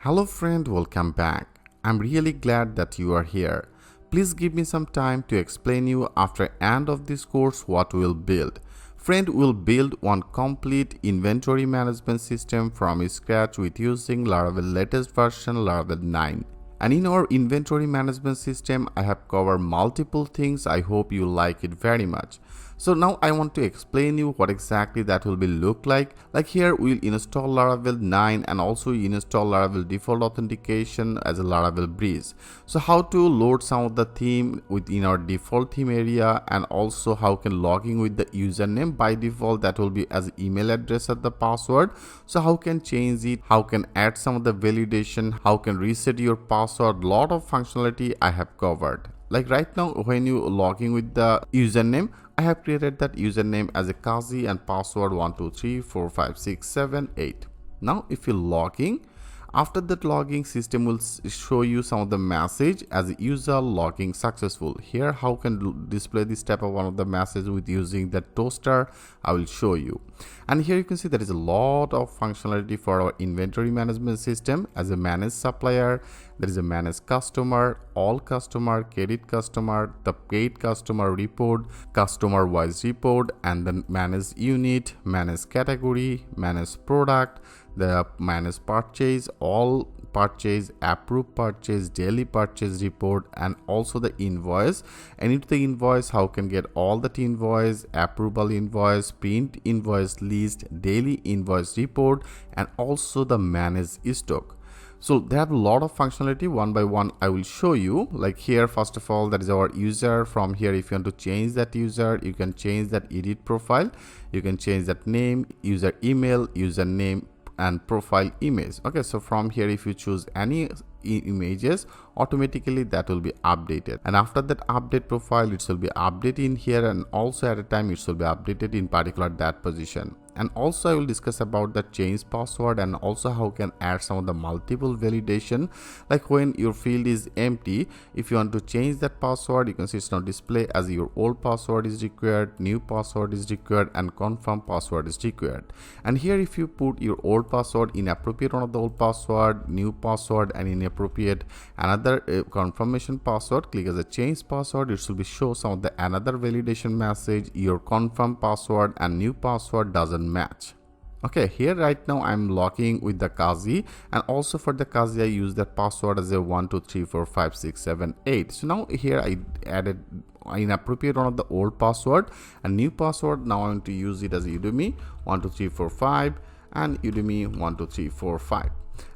Hello friend, welcome back. I'm really glad that you are here. Please give me some time to explain you after end of this course what we'll build. Friend, we'll build one complete inventory management system from scratch with using Laravel latest version Laravel 9. And in our inventory management system, I have covered multiple things. I hope you like it very much. So now I want to explain you what exactly that will be look like. Like here we'll install Laravel 9 and also install Laravel default authentication as a Laravel bridge. So how to load some of the theme within our default theme area, and also how can logging with the username by default, that will be as email address as the password. So how can change it, how can add some of the validation, how can reset your password, lot of functionality I have covered. Like right now when you logging with the username, I have created that username as a Kazi and password 123456778. Now if you logging, after that logging, system will show you some of the message as user logging successful. Here how can display this type of one of the message with using the toaster, I will show you. And here you can see there is a lot of functionality for our inventory management system as a manage supplier. There is a manage customer, all customer, credit customer, the paid customer report, customer wise report, and then manage unit, manage category, manage product, the manage purchase, all purchase, approve purchase, daily purchase report, and also the invoice. And into the invoice, how can get all that invoice, approval invoice, print invoice list, daily invoice report, and also the manage stock. So they have a lot of functionality. One by one I will show you. Like here, first of all, that is our user. From here, if you want to change that user, you can change that edit profile, you can change that name, user email, username, and profile image. Okay, so from here if you choose any images, automatically that will be updated, and after that update profile it will be updated in here, and also at a time it will be updated in particular that position. And also I will discuss about the change password, and also how can add some of the multiple validation. Like when your field is empty, if you want to change that password, you can see it's not display as your old password is required, new password is required, and confirm password is required. And here if you put your old password, inappropriate one of the old password, new password, and inappropriate another confirmation password, click as a change password, it will be show some of the another validation message, your confirm password and new password doesn't match. Okay, here right now I'm logging with the Kazi, and also for the Kazi I use that password as a 123456778. So now here I added inappropriate one of the old password and new password. Now I want to use it as Udemy 12345 and Udemy 12345.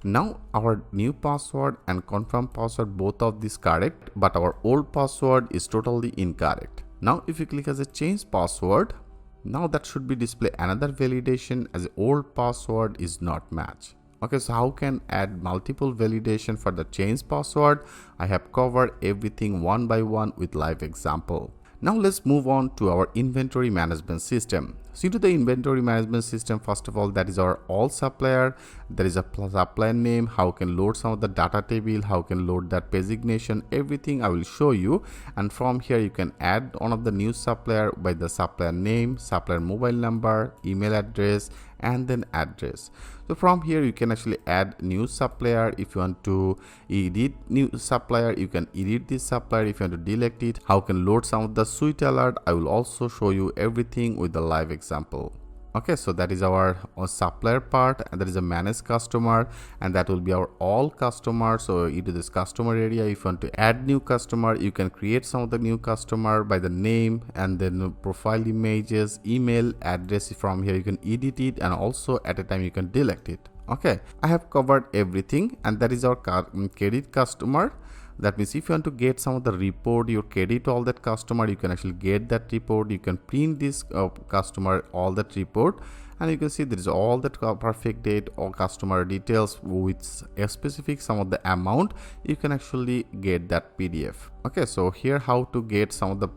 Now our new password and confirm password, both of these correct, but our old password is totally incorrect. Now if you click as a change password, now that should be display another validation as old password is not match. Okay, so how can add multiple validation for the change password? I have covered everything one by one with live example. Now let's move on to our inventory management system. So into the inventory management system, first of all, that is our all supplier. There is a supplier name, how can load some of the data table, how can load that designation, everything I will show you. And from here you can add one of the new supplier by the supplier name, supplier mobile number, email address, and then address. So from here you can actually add new supplier. If you want to edit new supplier, you can edit this supplier. If you want to delete it, how can load some of the suite alert, I will also show you everything with the live example. Okay, so that is our supplier part, and that is a managed customer, and that will be our all customers. So into this customer area, if you want to add new customer, you can create some of the new customer by the name, and then profile images, email address. From here you can edit it, and also at a time you can delete it. Okay, I have covered everything, and that is our credit customer. That means if you want to get some of the report, you credit all that customer, you can actually get that report. You can print this customer all that report, and you can see there is all that perfect date or customer details with a specific some of the amount. You can actually get that PDF. Okay, so here how to get some of the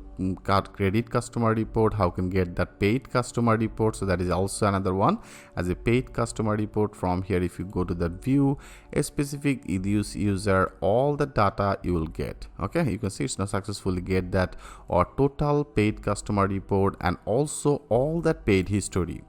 credit customer report, how can get that paid customer report. So that is also another one as a paid customer report. From here if you go to the view a specific user, all the data you will get. Okay, you can see it's not successfully get that or total paid customer report, and also all that paid history.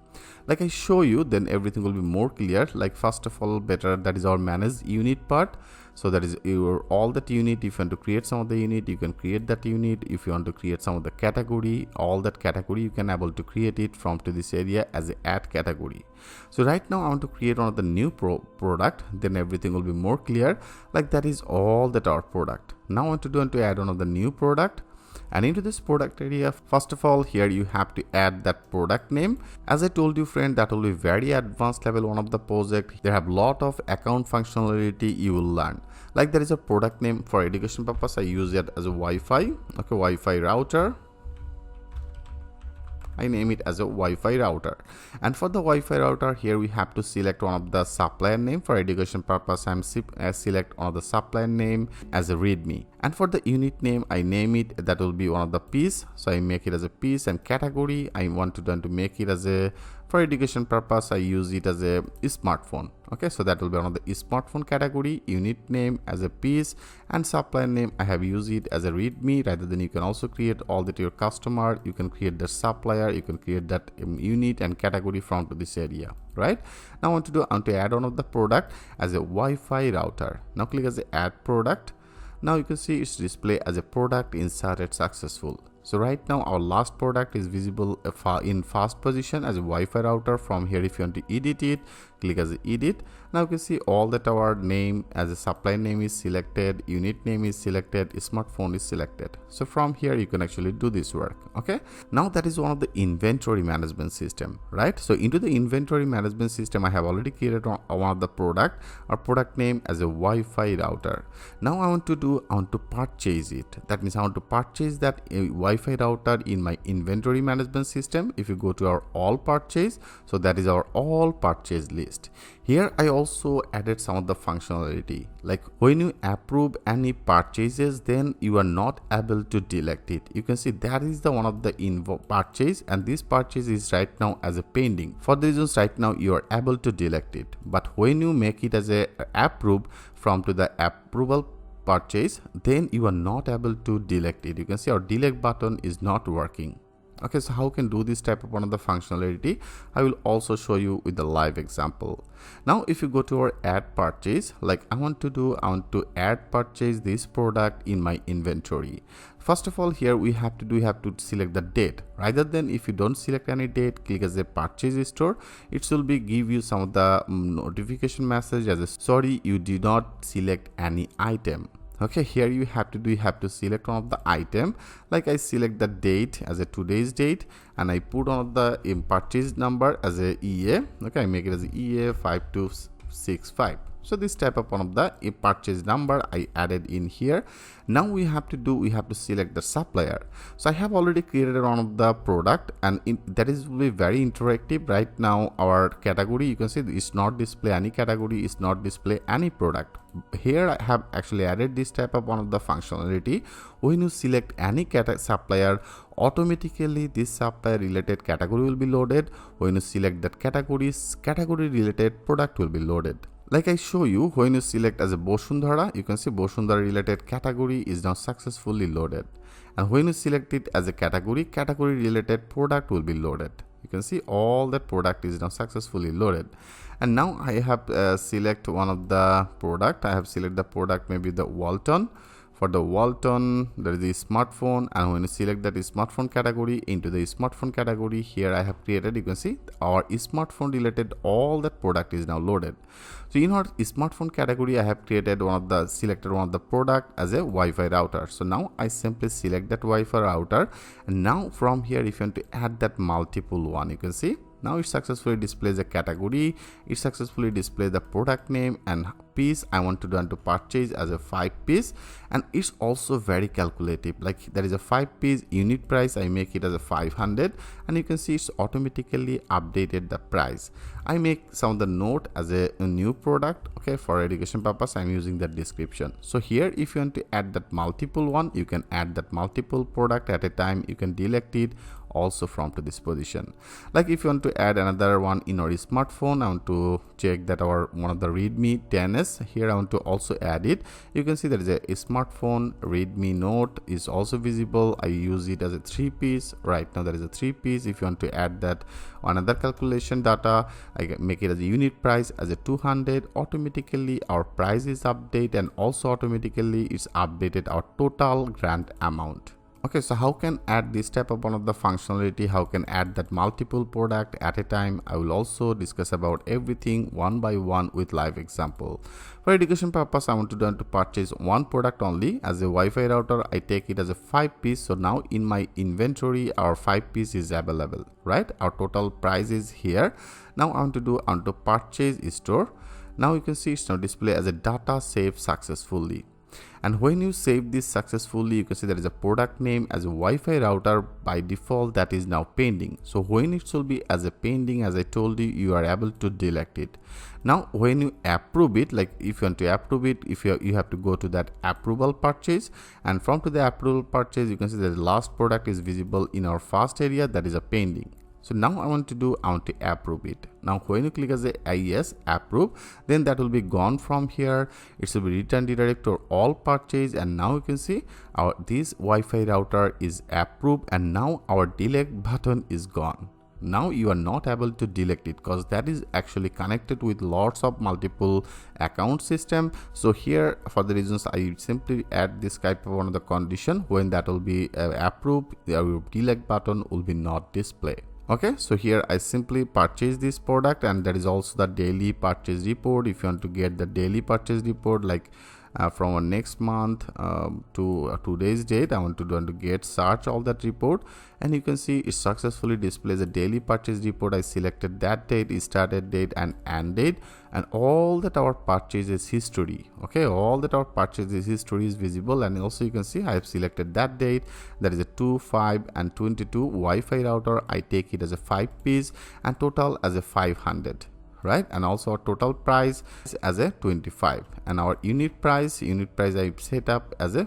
Like I show you, then everything will be more clear. Like first of all, better, that is our manage unit part. So that is your all that unit. If you want to create some of the unit, you can create that unit. If you want to create some of the category, all that category, you can able to create it from to this area as a add category. So right now I want to create one of the new product, then everything will be more clear. Like that is all that our product. Now I want to add one of the new product. And into this product area, first of all, here you have to add that product name. As I told you, friend, that will be very advanced level one of the project. They have lot of account functionality you will learn. Like there is a product name for education purpose. I use it as a Wi-Fi. Okay, Wi-Fi router. I name it as a Wi-Fi router. And for the Wi-Fi router, here we have to select one of the supplier name. For education purpose, I'm select one of the supplier name as a readme. And for the unit name, I name it, that will be one of the piece. So I make it as a piece, and category, I want to make it as a, for education purpose, I use it as a smartphone. Okay, so that will be one of the smartphone category, unit name as a piece, and supplier name I have used it as a readme. Rather than you can also create all that your customer, you can create the supplier, you can create that unit and category from to this area, right? Now I want to add one of the product as a Wi-Fi router. Now click as a add product. Now you can see it's display as a product inserted successful. So right now our last product is visible in first position as a Wi-Fi router. From here, if you want to edit it, click as edit. Now you can see all that our name as a supply name is selected, unit name is selected, smartphone is selected. So from here you can actually do this work. Okay, now that is one of the inventory management system, right? So into the inventory management system, I have already created one of the product, our product name as a Wi-Fi router. Now I want to purchase it. That means I want to purchase that Wi-Fi router in my inventory management system. If you go to our all purchase, so that is our all purchase list. Here I also added some of the functionality, like when you approve any purchases, then you are not able to delete it. You can see that is the one of the purchase, and this purchase is right now as a pending. For the reasons right now you are able to delete it, but when you make it as a approve from to the approval purchase, then you are not able to delete it. You can see our delete button is not working. Okay, so how can do this type of one of the functionality? I will also show you with the live example. Now if you go to our add purchase, like I want to add purchase this product in my inventory. First of all, here we have to select the date. Rather than if you don't select any date, click as a purchase store, it will be give you some of the notification message as a sorry, you did not select any item. Okay, here you have to select one of the item. Like I select the date as a today's date, and I put on the purchase number as a EA. Okay, I make it as a EA 5265. So this type of one of the purchase number I added in here. Now we have to select the supplier. So I have already created one of the product, and that is will be very interactive. Right now our category, you can see it's not display any category, it's not display any product. Here I have actually added this type of one of the functionality. When you select any supplier, automatically this supplier related category will be loaded. When you select that category related product will be loaded. Like I show you, when you select as a Bosundhara, you can see Bosundhara related category is now successfully loaded. And when you select it as a category related product will be loaded. You can see all that product is now successfully loaded. And now I have select one of the product. I have select the product, maybe the Walton. For the Walton, there is the smartphone, and when you select that smartphone category, into the smartphone category, here I have created, you can see our smartphone related all that product is now loaded. So in our smartphone category, I have selected one of the product as a Wi-Fi router. So now I simply select that Wi-Fi router, and now from here, if you want to add that multiple one, you can see now it successfully displays a category, it successfully displays the product name and piece I want to purchase as a 5 piece, and it's also very calculative. Like there is a 5 piece unit price, I make it as a 500, and you can see it's automatically updated the price. I make some of the note as a new product. Okay, for education purpose I'm using that description. So here if you want to add that multiple one, you can add that multiple product at a time, you can delete it, also from to this position. Like if you want to add another one in our smartphone, I want to check that our one of the readme 10s here, I want to also add it. You can see there is a smartphone readme note is also visible. I use it as a 3-piece. Right now there is a 3-piece. If you want to add that another calculation data, I can make it as a unit price as a 200. Automatically our price is updated, and also automatically it's updated our total grant amount. Okay, so how can add this type of one of the functionality, how can add that multiple product at a time? I will also discuss about everything one by one with live example. For education purpose, I want to purchase one product only. As a Wi-Fi router, I take it as a 5-piece. So now in my inventory, our 5-piece is available, right? Our total price is here. Now I want to purchase store. Now you can see it's now display as a data saved successfully. And when you save this successfully, you can see there is a product name as a Wi-Fi router by default that is now pending. So when it should be as a pending, as I told you, you are able to delete it. Now when you approve it, like if you want to approve it, if you have to go to that approval purchase, and from to the approval purchase, you can see that the last product is visible in our first area, that is a pending. So now I want to approve it. Now when you click as a yes, approve, then that will be gone from here. It will be returned direct to all purchase, and now you can see our this Wi-Fi router is approved, and now our delete button is gone. Now you are not able to delete it because that is actually connected with lots of multiple account system. So here, for the reasons, I simply add this type of one of the condition. When that will be approved, your delete button will be not displayed. Okay, so here I simply purchase this product, and there is also the daily purchase report. If you want to get the daily purchase report, like from a next month to today's date, I want to get search all that report, and you can see it successfully displays a daily purchase report. I selected that date, started date and end date, and all that our purchases history. Okay, all that our purchases history is visible, and also you can see I have selected that date, that is a 2, 5 and 22 Wi-Fi router. I take it as a 5-piece and total as a 500. Right, and also our total price as a 25, and our unit price I set up as a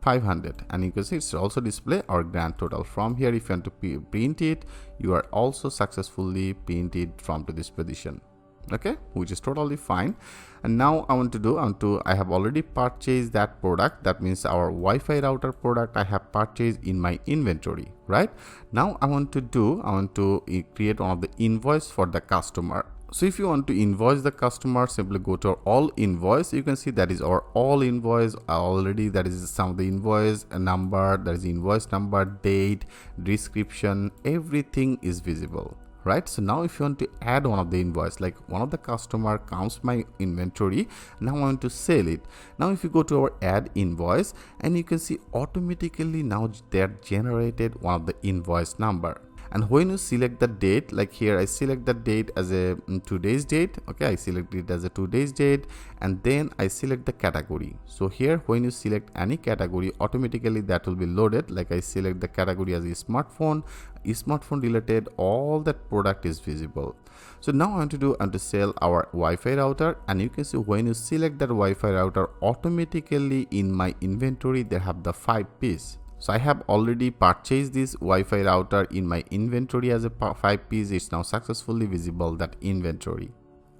500, and you can see it's also display our grand total. From here, if you want to print it, you are also successfully printed from to this position. Okay, which is totally fine. And now I have already purchased that product. That means our Wi-Fi router product I have purchased in my inventory. Right, now I want to create one of the invoice for the customer. So if you want to invoice the customer, simply go to our all invoice. You can see that is our all invoice already. That is some of the invoice number, that is invoice number, date, description, everything is visible. Right, so now if you want to add one of the invoice, like one of the customer comes my inventory, now I want to sell it. Now if you go to our add invoice, and you can see automatically now they are generated one of the invoice number. And when you select the date, like here I select the date as a today's date. Okay, I select it as a today's date, and then I select the category. So here when you select any category, automatically that will be loaded. Like I select the category as a smartphone related, all that product is visible. So now I want to sell our Wi-Fi router, and you can see when you select that Wi-Fi router, automatically in my inventory they have the 5-piece. So I have already purchased this Wi-Fi router in my inventory as a 5-piece. It's now successfully visible, that inventory.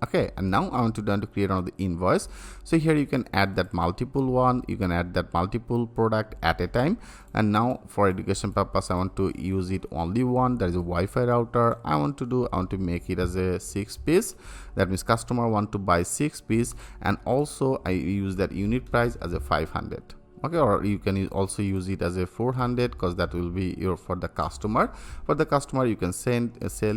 Okay, and now I want to create another invoice. So here you can add that multiple one, you can add that multiple product at a time. And now for education purpose, I want to use it only one, that is a Wi-Fi router. I want to make it as a 6-piece. That means customer want to buy 6-piece, and also I use that unit price as a 500. Okay, or you can also use it as a 400, because that will be your for the customer. For the customer, you can sell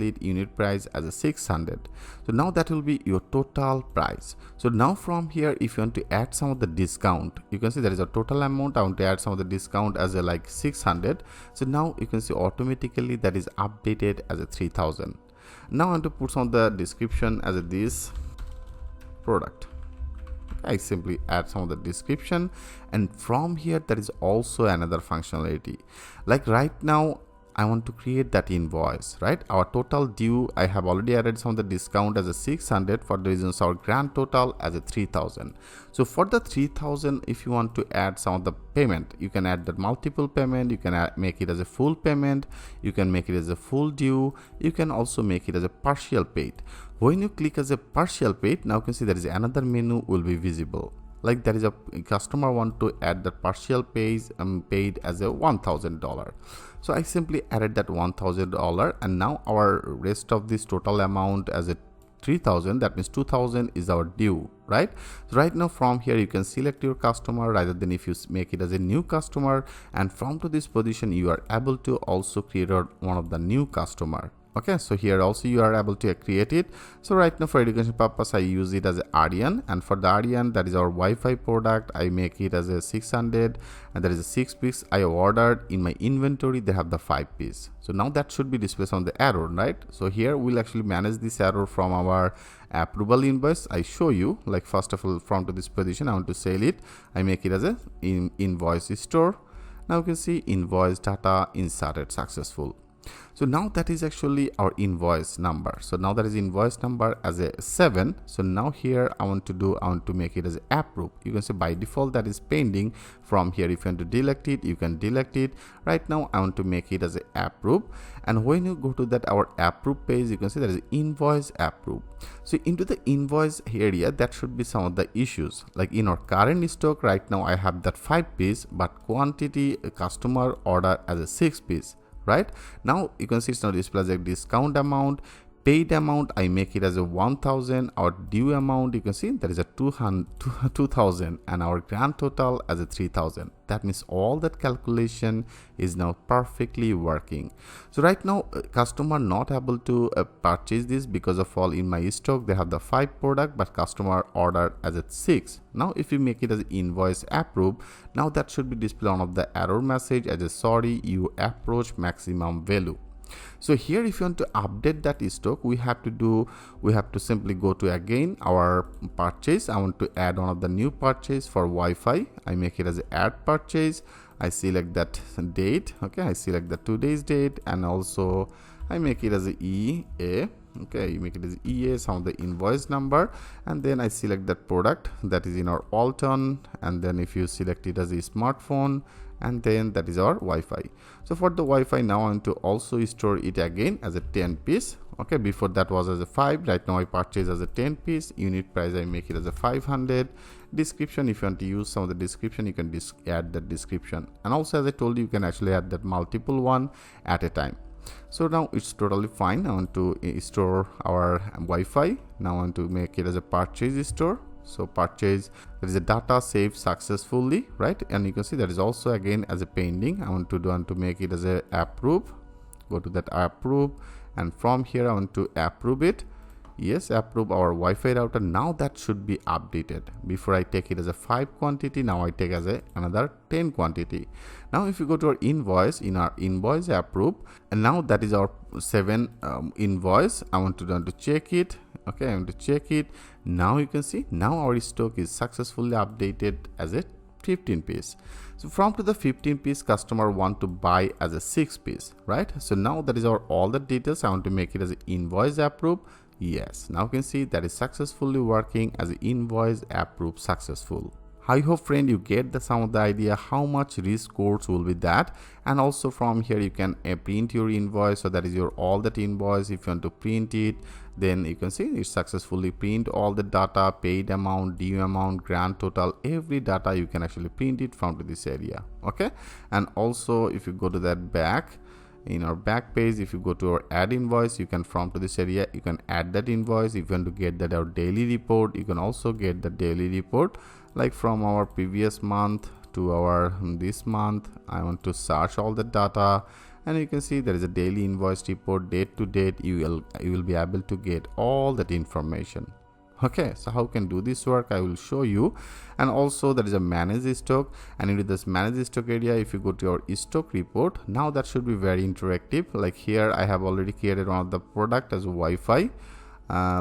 it unit price as a 600. So now that will be your total price. So now from here, if you want to add some of the discount, you can see there is a total amount. I want to add some of the discount as a like 600. So now you can see automatically that is updated as a 3000. Now I want to put some of the description as a this product. I simply add some of the description, and from here there is also another functionality. Like right now I want to create that invoice, right? Our total due, I have already added some of the discount as a 600 for the reasons our grand total as a 3000. So for the 3000, if you want to add some of the payment, you can add that multiple payment, you can make it as a full payment, you can make it as a full due, you can also make it as a partial paid. When you click as a partial paid, now you can see there is another menu will be visible. Like there is a customer want to add the partial pays paid as a $1,000. So I simply added that $1,000, and now our rest of this total amount as a 3000, that means 2000 is our due, right? So right now from here you can select your customer rather than if you make it as a new customer, and from to this position you are able to also create one of the new customer. Okay, so here also you are able to create it. So right now for education purpose I use it as a Aryan, and for the Aryan, that is our Wi-Fi product, I make it as a 600, and there is a 6 piece I ordered. In my inventory they have the 5 piece. So now that should be displayed on the arrow, right? So here we'll actually manage this arrow from our approval invoice. I show you, like first of all from to this position I want to sell it, I make it as a invoice store. Now you can see invoice data inserted successful. So now that is actually our invoice number. So now that is invoice number as a 7. So now here I want to make it as approve. You can say by default that is pending. From here if you want to delete it, you can delete it. Right now I want to make it as a approve, and when you go to that our approve page, you can see there is invoice approve. So into the invoice area, that should be some of the issues. Like in our current stock right now I have that 5 piece, but quantity customer order as a 6 piece. Right now you can see it's now displayed as a discount amount, paid amount I make it as a 1000, our due amount you can see there is a 2000, and our grand total as a 3000. That means all that calculation is now perfectly working. So right now customer not able to purchase this because of all in my stock they have the 5 product, but customer ordered as a 6. Now if you make it as invoice approve, now that should be displayed on of the error message as a sorry you approach maximum value. So here if you want to update that stock, we have to simply go to again our purchase. I want to add one of the new purchase for Wi-Fi. I make it as add purchase. I select that date. Okay, I select the today's date, and also I make it as a EA. Okay, you make it as EA, some of the invoice number, and then I select that product that is in our Alton, and then if you select it as a smartphone, and then that is our Wi-Fi. So for the Wi-Fi now I want to also store it again as a 10 piece. Okay, before that was as a 5. Right now I purchase as a 10 piece. Unit price I make it as a 500. Description, if you want to use some of the description, you can add that description, and also as I told you, you can actually add that multiple one at a time. So now it's totally fine. I want to store our Wi-Fi. Now I want to make it as a purchase store. So purchase, there is a data saved successfully, right? And you can see that is also again as a pending. I want to make it as a approve. Go to that approve, and from here I want to approve it. Yes, approve our Wi-Fi router. Now that should be updated. Before I take it as a 5 quantity, now I take as another 10 quantity. Now if you go to our invoice, in our invoice approve, and now that is our 7 invoice. I want to check it. Okay, I want to check it. Now you can see now our stock is successfully updated as a 15 piece. So from to the 15 piece customer want to buy as a 6 piece, right? So now that is our all the details. I want to make it as an invoice approve. Yes, now you can see that is successfully working as an invoice approve successful. I hope friend you get some of the idea how much risk scores will be that, and also from here you can print your invoice. So that is your all that invoice. If you want to print it, then you can see it successfully print all the data, paid amount, due amount, grand total, every data you can actually print it from to this area. Okay, and also if you go to that back, in our back page, if you go to our add invoice, you can from to this area you can add that invoice. If you want to get that our daily report, you can also get the daily report, like from our previous month to our this month. I want to search all the data, and you can see there is a daily invoice report, date to date. You will be able to get all that information. Okay, so how can do this work, I will show you. And also there is a manage stock, and into this manage stock area, if you go to your stock report, now that should be very interactive. Like here I have already created one of the product as a Wi-Fi.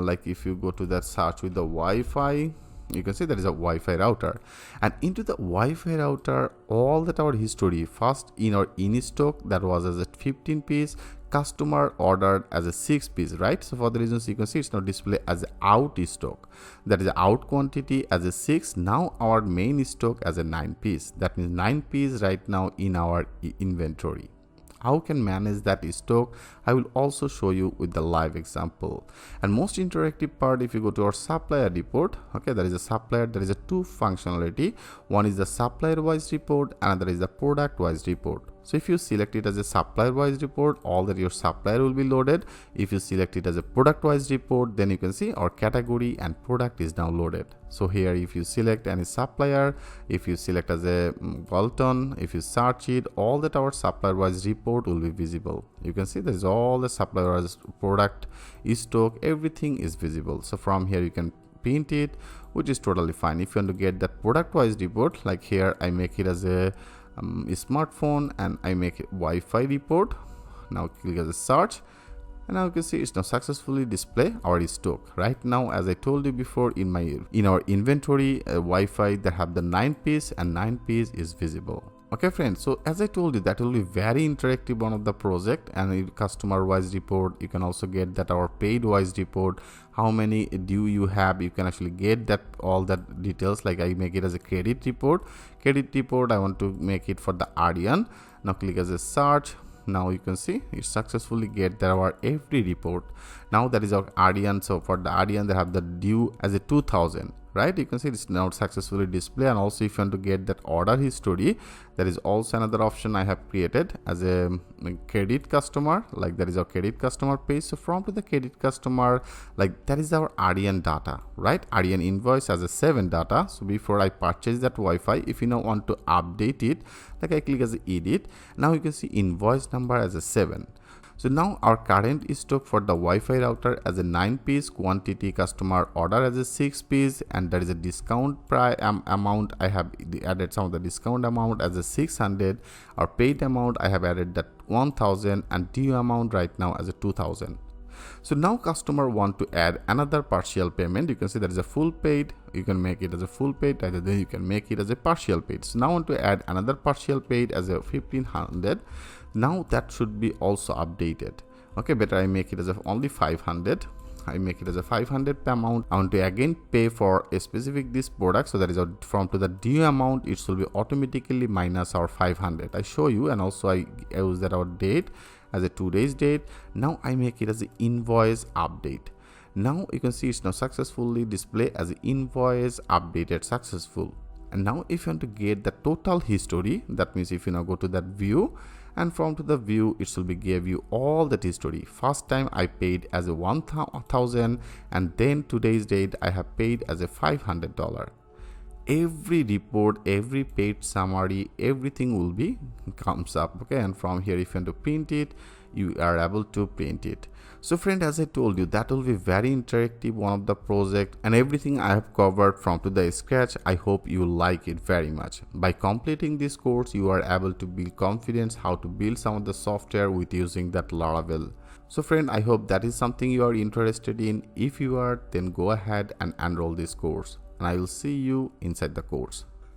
Like if you go to that search with the Wi-Fi, you can see there is a Wi-Fi router, and into the Wi-Fi router all that our history first in our in stock that was as a 15 piece, customer ordered as a 6 piece, right? So for the reasons you can see it's now display as a out stock, that is out quantity as a 6. Now our main stock as a 9 piece, that means 9 piece right now in our inventory. How can manage that stock? I will also show you with the live example. And most interactive part, if you go to our supplier report, okay, there is a supplier, there is a two functionality. One is the supplier wise report, another is the product wise report. So if you select it as a supplier wise report, all that your supplier will be loaded. If you select it as a product wise report, then you can see our category and product is now loaded. So here if you select any supplier, if you select as a Walton, if you search it, all that our supplier wise report will be visible. You can see there is all the supplier wise product, stock, everything is visible. So from here you can print it, which is totally fine. If you want to get that product wise report, like here I make it as a smartphone and I make a Wi-Fi report. Now click as a search, and now you can see it's now successfully display our stock. Right now, as I told you before, in our inventory Wi-Fi that have the 9 piece and 9 piece is visible. Okay friends, so as I told you, that will be very interactive one of the project. And customer wise report, you can also get that our paid wise report, how many due you have, you can actually get that all that details. Like I make it as a credit report, I want to make it for the Ardian. Now click as a search. Now you can see it successfully get there our every report. Now that is our Ardian. So for the Ardian, they have the due as a 2000, right? You can see it's now successfully display. And also if you want to get that order history, there is also another option I have created as a credit customer. Like that is our credit customer page. So from to the credit customer, like that is our Ardian data, right? Ardian invoice as a 7 data. So before I purchase that Wi-Fi, if you now want to update it, like I click as a edit, now you can see invoice number as a 7. So now our current stock for the Wi-Fi router as a 9 piece, quantity customer order as a 6 piece, and there is a discount amount. I have added some of the discount amount as a 600. Our paid amount I have added that 1000, and due amount right now as a 2000. So now customer want to add another partial payment. You can see there is a full paid, you can make it as a full paid, either then you can make it as a partial paid. So now I want to add another partial paid as a 1500. Now that should be also updated. Okay, better I make it as a only 500. I make it as a 500 per amount. I want to again pay for a specific this product, so that is from to the due amount it will be automatically minus our 500. I show you, and also I use that our date as a today's date. Now I make it as an invoice update. Now you can see it's now successfully display as an invoice updated successful. And now if you want to get the total history, that means if you now go to that view, and from to the view it will be give you all that history. First time I paid as a 1000, and then today's date I have paid as a $500. Every report, every paid summary, everything will be comes up. Okay, and from here if you want to print it, you are able to print it. So friend, as I told you, that will be very interactive one of the project, and everything I have covered from to the scratch. I hope you like it very much. By completing this course, you are able to build confidence how to build some of the software with using that Laravel. So friend, I hope that is something you are interested in. If you are, then go ahead and enroll this course, and I will see you inside the course.